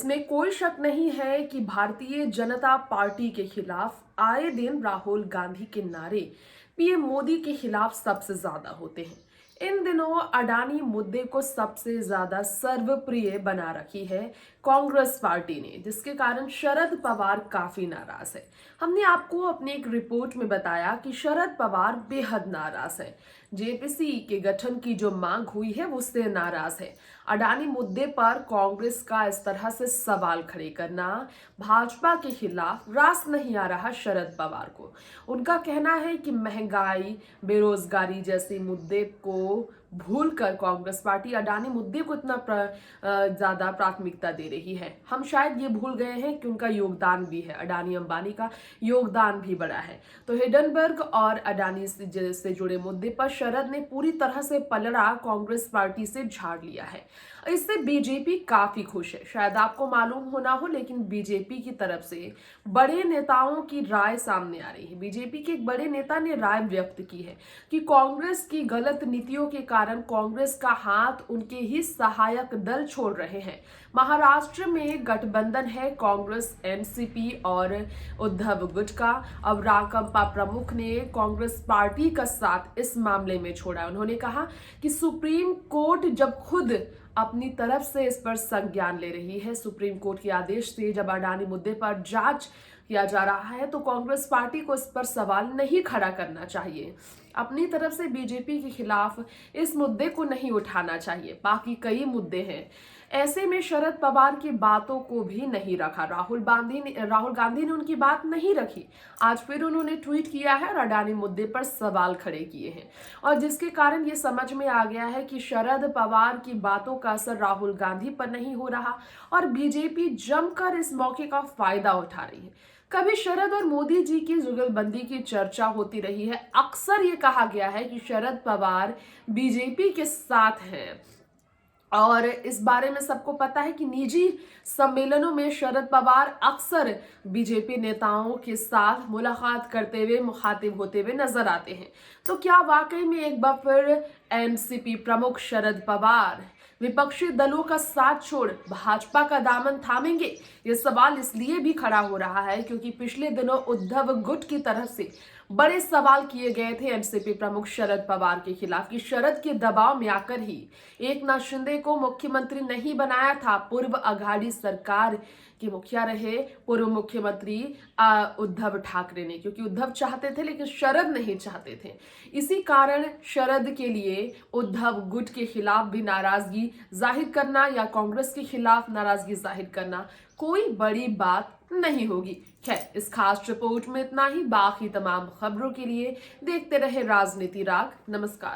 इसमें कोई शक नहीं है कि भारतीय जनता पार्टी के खिलाफ आए दिन राहुल गांधी के नारे पीएम मोदी के खिलाफ सबसे ज्यादा होते हैं। इन दिनों अडानी मुद्दे को सबसे ज्यादा सर्वप्रिय बना रखी है कांग्रेस पार्टी ने, जिसके कारण शरद पवार काफी नाराज है। हमने आपको अपने एक रिपोर्ट में बताया कि शरद पवार बेहद नाराज है। जेपीसी के गठन की जो मांग हुई है वो उससे नाराज है। अडानी मुद्दे पर कांग्रेस का इस तरह से सवाल खड़े करना भाजपा के खिलाफ रास नहीं आ रहा शरद पवार को। उनका कहना है कि महंगाई, बेरोजगारी जैसे मुद्दे को भूलकर कांग्रेस पार्टी अडानी मुद्दे को इतना ज्यादा प्राथमिकता दे रही है। हम शायद ये भूल गए हैं कि उनका योगदान भी है, अडानी अंबानी का योगदान भी बड़ा है। तो हिडनबर्ग और अडानी से जुड़े मुद्दे पर शरद ने पूरी तरह से पलड़ा कांग्रेस पार्टी से झाड़ लिया है। इससे बीजेपी काफी खुश है। शायद आपको मालूम होना हो, लेकिन बीजेपी की तरफ से बड़े नेताओं की राय सामने आ रही है। बीजेपी के एक बड़े नेता ने राय व्यक्त की है कि कांग्रेस की गलत नीतियों के कारण कांग्रेस का हाथ उनके ही सहायक दल छोड़ रहे हैं। महाराष्ट्र में गठबंधन है कांग्रेस, एनसीपी और उद्धव गुट का। अब राकांपा प्रमुख ने कांग्रेस पार्टी का साथ इस मामले में छोड़ा। उन्होंने कहा कि सुप्रीम कोर्ट जब खुद अपनी तरफ से इस पर संज्ञान ले रही है, सुप्रीम कोर्ट के आदेश से जब अडानी मुद्दे पर जांच किया जा रहा है, तो कांग्रेस पार्टी को इस पर सवाल नहीं खड़ा करना चाहिए। अपनी तरफ से बीजेपी के खिलाफ इस मुद्दे को नहीं उठाना चाहिए। बाकी कई मुद्दे हैं। ऐसे में शरद पवार की बातों को भी नहीं रखा। राहुल गांधी ने उनकी बात नहीं रखी। आज फिर उन्होंने ट्वीट किया है और अडानी मुद्दे पर सवाल खड़े किए हैं, और जिसके कारण ये समझ में आ गया है कि शरद पवार की बातों का असर राहुल गांधी पर नहीं हो रहा और बीजेपी जमकर इस मौके का फायदा उठा रही है। कभी शरद और मोदी जी की जुगलबंदी की चर्चा होती रही है। अक्सर ये कहा गया है कि शरद पवार बीजेपी के साथ हैं, और इस बारे में सबको पता है कि निजी सम्मेलनों में शरद पवार अक्सर बीजेपी नेताओं के साथ मुलाकात करते हुए, मुखातिब होते हुए नजर आते हैं। तो क्या वाकई में एक बार फिर एनसीपी प्रमुख शरद पवार विपक्षी दलों का साथ छोड़ भाजपा का दामन थामेंगे? ये सवाल इसलिए भी खड़ा हो रहा है क्योंकि पिछले दिनों उद्धव गुट की तरफ से बड़े सवाल किए गए थे एनसीपी प्रमुख शरद पवार के खिलाफ कि शरद के दबाव में आकर ही एकनाथ शिंदे को मुख्यमंत्री नहीं बनाया था। पूर्व अघाड़ी सरकार के मुखिया रहे पूर्व मुख्यमंत्री उद्धव ठाकरे ने, क्योंकि उद्धव चाहते थे लेकिन शरद नहीं चाहते थे। इसी कारण शरद के लिए उद्धव गुट के खिलाफ भी नाराजगी जाहिर करना या कांग्रेस के खिलाफ नाराजगी जाहिर करना कोई बड़ी बात नहीं होगी। खैर, इस खास रिपोर्ट में इतना ही। बाकी तमाम खबरों के लिए देखते रहे राजनीति राग। नमस्कार।